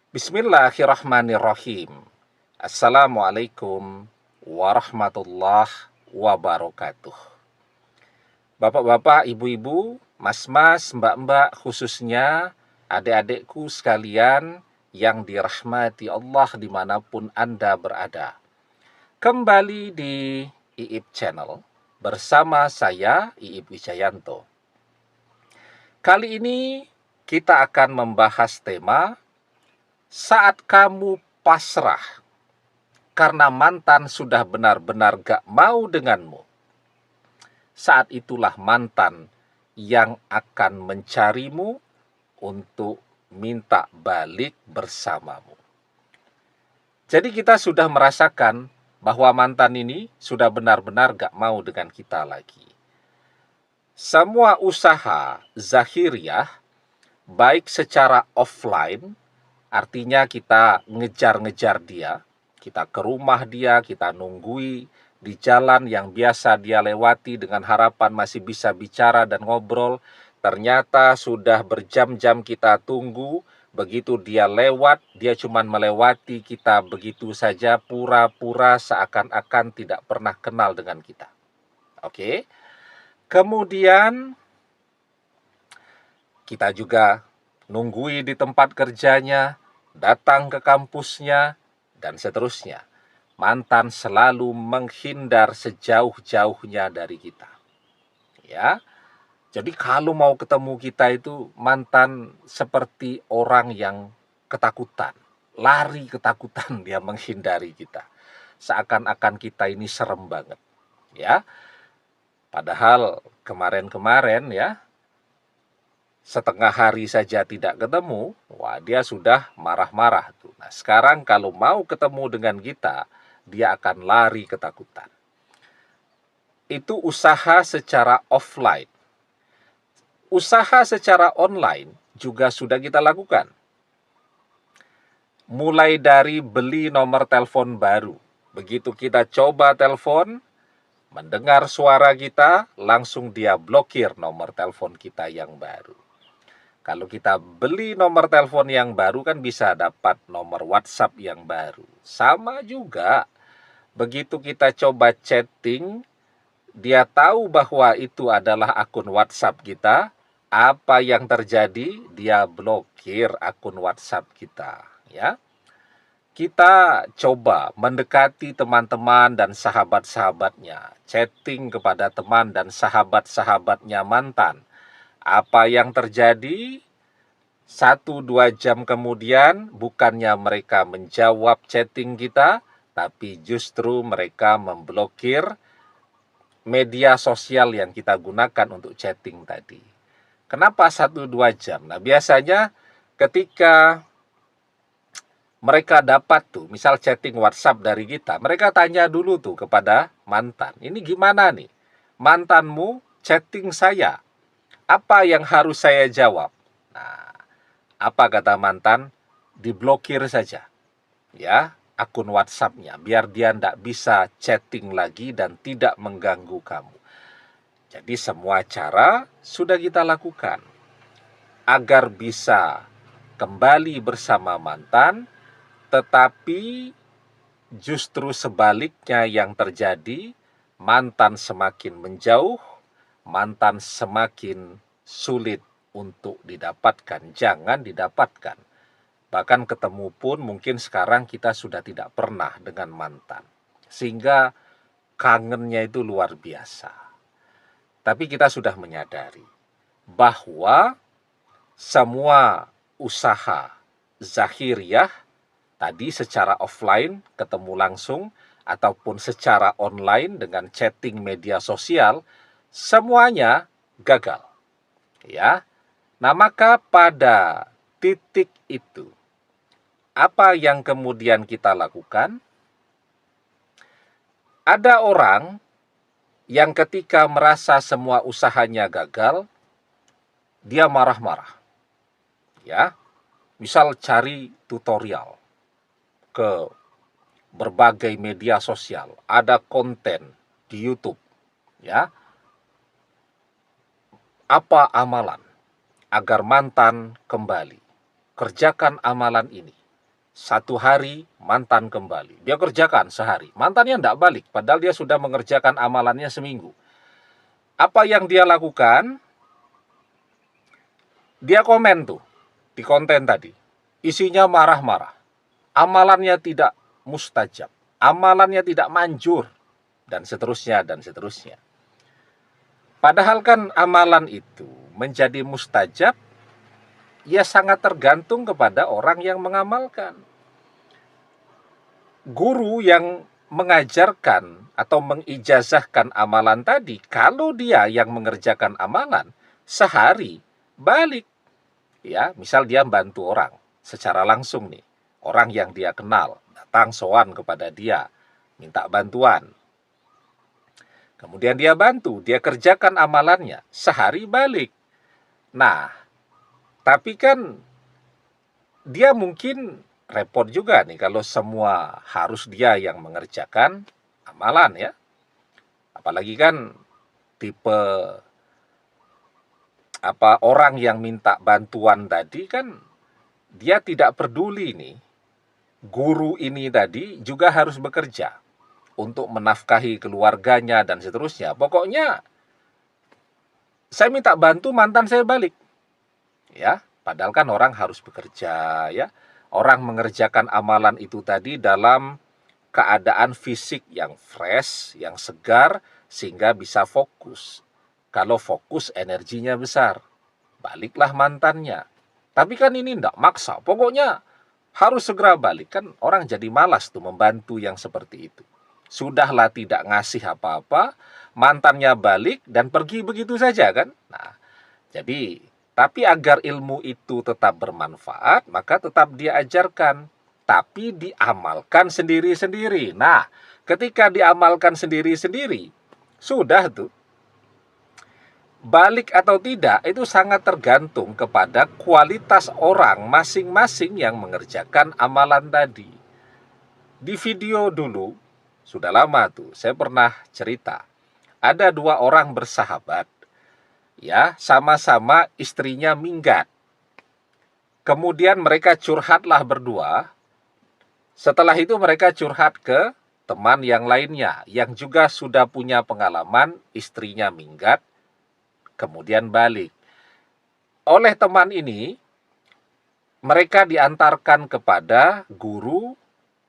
Bismillahirrahmanirrahim. Assalamualaikum warahmatullahi wabarakatuh. Bapak-bapak, ibu-ibu, mas-mas, mbak-mbak, khususnya adik-adikku sekalian yang dirahmati Allah dimanapun Anda berada. Kembali di Iip Channel bersama saya, Iip Wijayanto. Kali ini kita akan membahas tema saat kamu pasrah karena mantan sudah benar-benar gak mau denganmu. Saat itulah mantan yang akan mencarimu untuk minta balik bersamamu. Jadi kita sudah merasakan bahwa mantan ini sudah benar-benar gak mau dengan kita lagi. Semua usaha zahiriah, baik secara offline, artinya kita ngejar-ngejar dia, kita ke rumah dia, kita nunggui di jalan yang biasa dia lewati dengan harapan masih bisa bicara dan ngobrol. Ternyata sudah berjam-jam kita tunggu, begitu dia lewat, dia cuma melewati kita begitu saja, pura-pura seakan-akan tidak pernah kenal dengan kita. Oke. Kemudian kita juga nunggui di tempat kerjanya, datang ke kampusnya, dan seterusnya. Mantan selalu menghindar sejauh-jauhnya dari kita. Ya. Jadi kalau mau ketemu kita itu mantan seperti orang yang ketakutan, lari ketakutan, dia menghindari kita. Seakan-akan kita ini serem banget, ya. Padahal kemarin-kemarin ya, setengah hari saja tidak ketemu, wah dia sudah marah-marah tuh. Nah, sekarang kalau mau ketemu dengan kita, dia akan lari ketakutan. Itu usaha secara offline. Usaha secara online juga sudah kita lakukan. Mulai dari beli nomor telepon baru. Begitu kita coba telepon, mendengar suara kita, langsung dia blokir nomor telepon kita yang baru. Kalau kita beli nomor telepon yang baru kan bisa dapat nomor WhatsApp yang baru. Sama juga, begitu kita coba chatting, dia tahu bahwa itu adalah akun WhatsApp kita. Apa yang terjadi? Dia blokir akun WhatsApp kita, ya. Kita coba mendekati teman-teman dan sahabat-sahabatnya, chatting kepada teman dan sahabat-sahabatnya mantan. Apa yang terjadi? 1-2 jam kemudian, bukannya mereka menjawab chatting kita, tapi justru mereka memblokir media sosial yang kita gunakan untuk chatting tadi. Kenapa 1-2 jam? Nah, biasanya ketika mereka dapat tuh, misal chatting WhatsApp dari kita, mereka tanya dulu tuh kepada mantan, ini gimana nih? Mantanmu chatting saya, apa yang harus saya jawab? Nah, apa kata mantan? Diblokir saja, ya, akun WhatsApp-nya, biar dia tidak bisa chatting lagi dan tidak mengganggu kamu. Jadi semua cara sudah kita lakukan agar bisa kembali bersama mantan, tetapi justru sebaliknya yang terjadi, mantan semakin menjauh, mantan semakin sulit untuk didapatkan, jangan didapatkan. Bahkan ketemu pun mungkin sekarang kita sudah tidak pernah dengan mantan. Sehingga kangennya itu luar biasa. Tapi kita sudah menyadari bahwa semua usaha zahiriah tadi secara offline ketemu langsung ataupun secara online dengan chatting media sosial, semuanya gagal. Ya. Nah, maka pada titik itu apa yang kemudian kita lakukan? Ada orang yang ketika merasa semua usahanya gagal, dia marah-marah. Ya. Misal cari tutorial ke berbagai media sosial, ada konten di YouTube, ya. Apa amalan agar mantan kembali? Kerjakan amalan ini. satu hari mantan kembali. Dia kerjakan sehari, mantannya tidak balik, padahal dia sudah mengerjakan amalannya seminggu. Apa yang dia lakukan? Dia komen tuh di konten tadi. Isinya marah-marah. Amalannya tidak mustajab. Amalannya tidak manjur. Dan seterusnya, dan seterusnya. Padahal kan amalan itu menjadi mustajab, ya sangat tergantung kepada orang yang mengamalkan. Guru yang mengajarkan atau mengijazahkan amalan tadi, kalau dia yang mengerjakan amalan, sehari balik. Ya, misal dia bantu orang secara langsung nih. Orang yang dia kenal, datang sowan kepada dia, minta bantuan. Kemudian dia bantu, dia kerjakan amalannya, sehari balik. Nah, tapi kan dia mungkin repot juga nih kalau semua harus dia yang mengerjakan amalan ya. Apalagi kan tipe orang yang minta bantuan tadi kan dia tidak peduli nih. Guru ini tadi juga harus bekerja untuk menafkahi keluarganya dan seterusnya. Pokoknya saya minta bantu, mantan saya balik. Ya, padahal kan orang harus bekerja ya. Orang mengerjakan amalan itu tadi dalam keadaan fisik yang fresh, yang segar sehingga bisa fokus. Kalau fokus energinya besar. Baliklah mantannya. Tapi kan ini enggak maksa. Pokoknya harus segera balik. Kan orang jadi malas tuh membantu yang seperti itu. Sudahlah tidak ngasih apa-apa, mantannya balik dan pergi begitu saja kan. Nah, jadi tapi agar ilmu itu tetap bermanfaat, maka tetap dia ajarkan. Tapi diamalkan sendiri-sendiri. Nah, ketika diamalkan sendiri-sendiri, sudah tuh. Balik atau tidak itu sangat tergantung kepada kualitas orang masing-masing yang mengerjakan amalan tadi. Di video dulu, sudah lama tuh, saya pernah cerita. Ada dua orang bersahabat. Ya, sama-sama istrinya minggat. Kemudian mereka curhatlah berdua. Setelah itu mereka curhat ke teman yang lainnya, yang juga sudah punya pengalaman istrinya minggat, kemudian balik. Oleh teman ini, mereka diantarkan kepada guru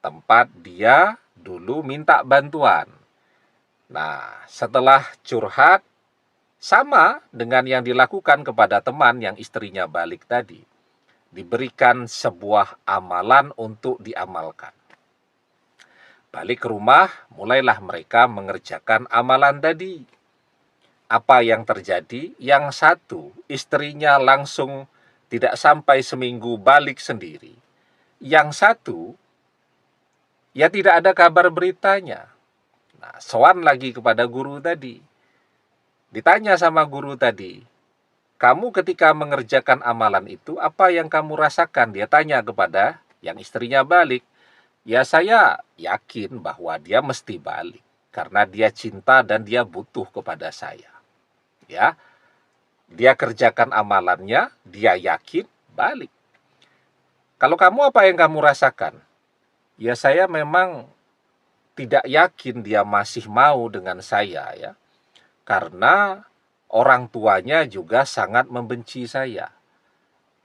tempat dia dulu minta bantuan. Nah, setelah curhat, sama dengan yang dilakukan kepada teman yang istrinya balik tadi. Diberikan sebuah amalan untuk diamalkan. Balik ke rumah, mulailah mereka mengerjakan amalan tadi. Apa yang terjadi? Yang satu, istrinya langsung tidak sampai seminggu balik sendiri. Yang satu, ya tidak ada kabar beritanya. Nah, sowan lagi kepada guru tadi. Ditanya sama guru tadi, kamu ketika mengerjakan amalan itu, apa yang kamu rasakan? Dia tanya kepada yang istrinya balik. Ya saya yakin bahwa dia mesti balik. Karena dia cinta dan dia butuh kepada saya. Ya, dia kerjakan amalannya, dia yakin, balik. Kalau kamu apa yang kamu rasakan? Ya saya memang tidak yakin dia masih mau dengan saya ya. Karena orang tuanya juga sangat membenci saya.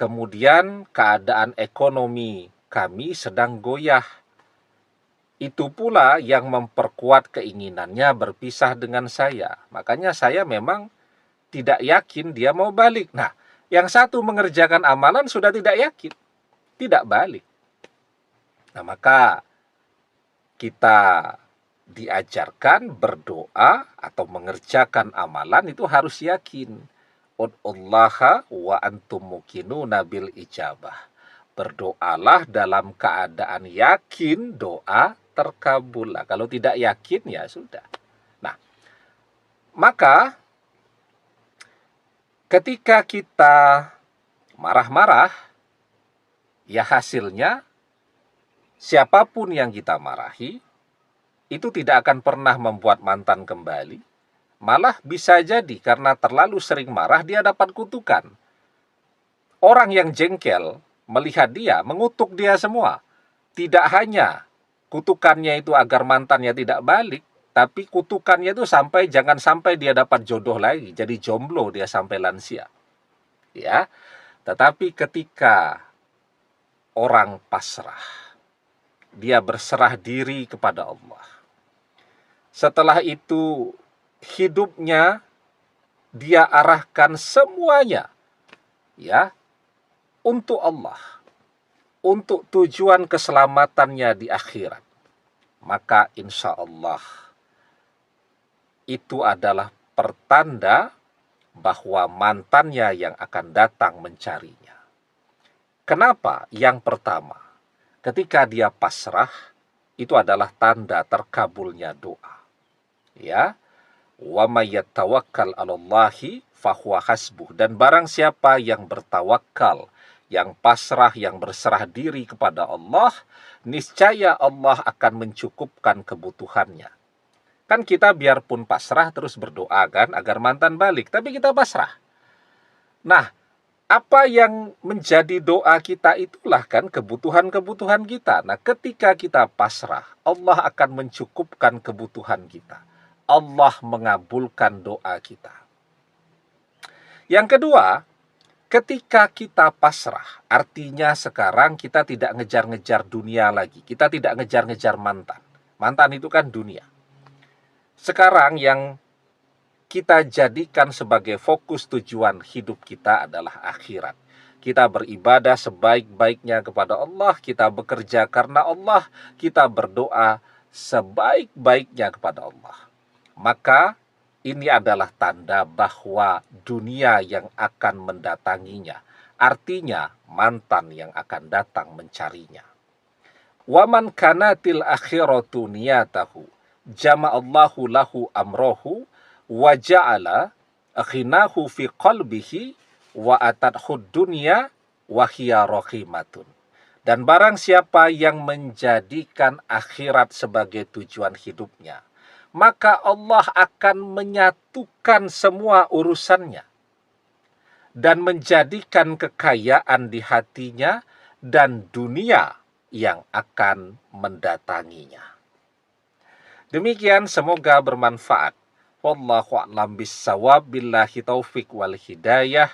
Kemudian keadaan ekonomi kami sedang goyah. Itu pula yang memperkuat keinginannya berpisah dengan saya. Makanya saya memang tidak yakin dia mau balik. Nah, yang satu mengerjakan amalan sudah tidak yakin. Tidak balik. Nah, maka kita diajarkan berdoa atau mengerjakan amalan itu harus yakin. Ud'ullaha wa antum muqinuna bil ijabah. Berdoalah dalam keadaan yakin doa terkabul. Kalau tidak yakin ya sudah. Nah, maka ketika kita marah-marah, ya hasilnya siapapun yang kita marahi itu tidak akan pernah membuat mantan kembali. Malah bisa jadi karena terlalu sering marah dia dapat kutukan. Orang yang jengkel melihat dia, mengutuk dia semua. tidak hanya kutukannya itu agar mantannya tidak balik, tapi kutukannya itu jangan sampai dia dapat jodoh lagi, jadi jomblo dia sampai lansia. Ya, tetapi ketika orang pasrah, dia berserah diri kepada Allah. Setelah itu hidupnya dia arahkan semuanya ya untuk Allah, untuk tujuan keselamatannya di akhirat. Maka insya Allah itu adalah pertanda bahwa mantannya yang akan datang mencarinya. Kenapa? Yang pertama, ketika dia pasrah, itu adalah tanda terkabulnya doa. Ya, wa may yatawakkal 'alallahi fahuwa hasbuh. Dan barang siapa yang bertawakal, yang pasrah, yang berserah diri kepada Allah, niscaya Allah akan mencukupkan kebutuhannya. Kan kita biarpun pasrah terus berdoa kan agar mantan balik, tapi kita pasrah. Nah, apa yang menjadi doa kita itulah kan kebutuhan-kebutuhan kita. Nah, ketika kita pasrah, Allah akan mencukupkan kebutuhan kita. Allah mengabulkan doa kita. Yang kedua, ketika kita pasrah, artinya sekarang kita tidak ngejar-ngejar dunia lagi. Kita tidak ngejar-ngejar mantan. Mantan itu kan dunia. Sekarang yang kita jadikan sebagai fokus tujuan hidup kita adalah akhirat. Kita beribadah sebaik-baiknya kepada Allah, kita bekerja karena Allah, kita berdoa sebaik-baiknya kepada Allah. Maka ini adalah tanda bahwa dunia yang akan mendatanginya, artinya mantan yang akan datang mencarinya. Waman kanatil akhiratu niyatahu jama'allahu lahu amrohu wa ja'ala akhinahu fi qalbihi wa atathud dunya wa hiya rahimatun. Dan barang siapa yang menjadikan akhirat sebagai tujuan hidupnya, maka Allah akan menyatukan semua urusannya dan menjadikan kekayaan di hatinya dan dunia yang akan mendatanginya. Demikian, semoga bermanfaat. Wallahu a'lam bissawab, billahi taufik wal hidayah.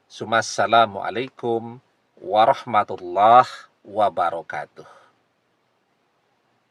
Assalamualaikum warahmatullahi wabarakatuh.